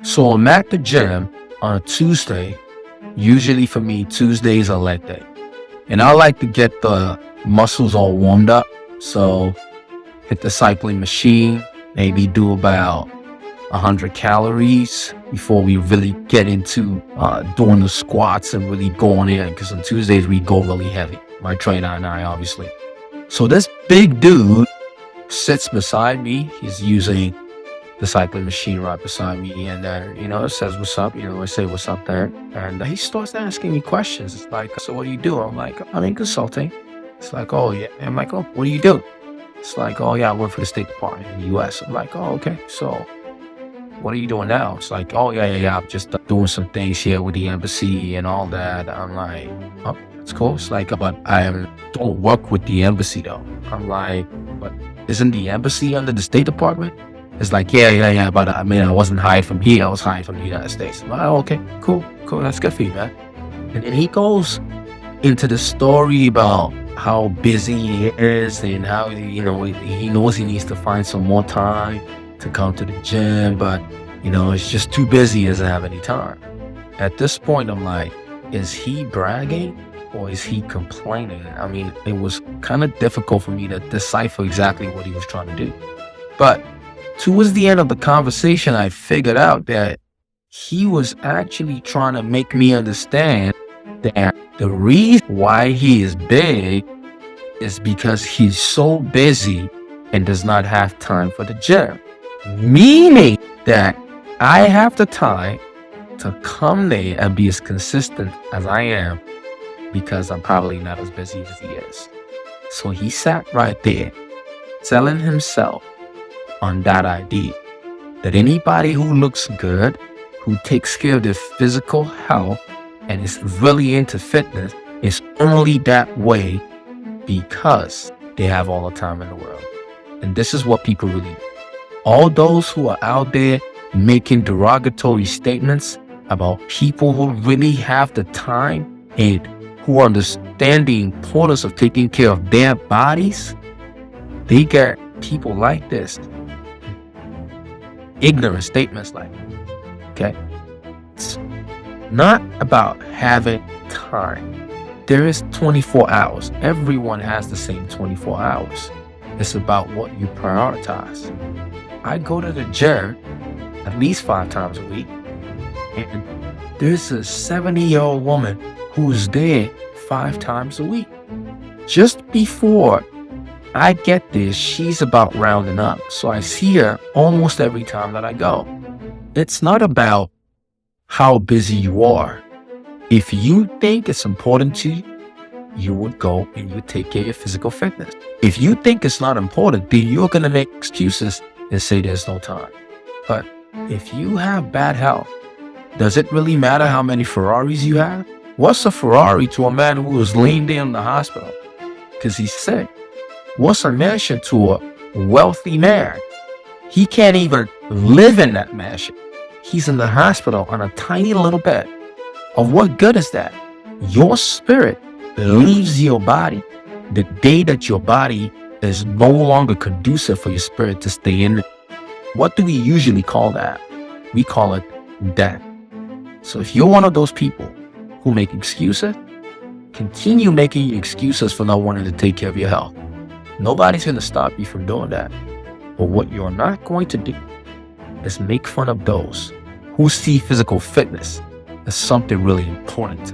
So I'm at the gym on a Tuesday. Usually for me, Tuesdays are leg day. And I like to get the muscles all warmed up. So hit the cycling machine, maybe do about 100 calories before we really get into doing the squats and really going in. Because on Tuesdays, we go really heavy. My trainer and I, obviously. So this big dude sits beside me. He's using the cycling machine right beside me, and it says what's up. I say what's up there, and he starts asking me questions. It's like, so what do you do? I'm like, I'm in consulting. It's like, oh yeah. I'm like, oh, what do you do? It's like, oh yeah, I work for the State Department in the U.S. I'm like, oh okay. So what are you doing now? It's like, oh yeah. I'm just doing some things here with the embassy and all that. I'm like, oh, that's cool. It's like, but I don't work with the embassy though. I'm like, but isn't the embassy under the State Department? It's like, yeah, but I wasn't hired from here. I was hired from the United States. I'm like, oh, okay, cool. That's good for you, man. And then he goes into the story about how busy he is and how, he knows he needs to find some more time to come to the gym, but, it's just too busy. He doesn't have any time. At this point, I'm like, is he bragging or is he complaining? It was kind of difficult for me to decipher exactly what he was trying to do. But towards the end of the conversation, I figured out that he was actually trying to make me understand that the reason why he is big is because he's so busy and does not have time for the gym. Meaning that I have the time to come there and be as consistent as I am because I'm probably not as busy as he is. So he sat right there telling himself on that idea that anybody who looks good, who takes care of their physical health and is really into fitness is only that way because they have all the time in the world. And this is what people really do. All those who are out there making derogatory statements about people who really have the time and who understand the importance of taking care of their bodies, they get people like this. Ignorant statements like, okay, it's not about having time. There is 24 hours. Everyone has the same 24 hours. It's about what you prioritize. I go to the gym at least 5 times a week, and there's a 70-year-old woman who's there 5 times a week. Just before I get there, she's about rounding up. So I see her almost every time that I go. It's not about how busy you are. If you think it's important to you, you would go and you would take care of your physical fitness. If you think it's not important, then you're going to make excuses and say there's no time. But if you have bad health, does it really matter how many Ferraris you have? What's a Ferrari to a man who is laying there in the hospital because he's sick? What's a mansion to a wealthy man? He can't even live in that mansion. He's in the hospital on a tiny little bed. Of what good is that? Your spirit leaves your body the day that your body is no longer conducive for your spirit to stay in. What do we usually call that? We call it death. So if you're one of those people who make excuses, continue making excuses for not wanting to take care of your health. Nobody's going to stop you from doing that. But what you're not going to do is make fun of those who see physical fitness as something really important.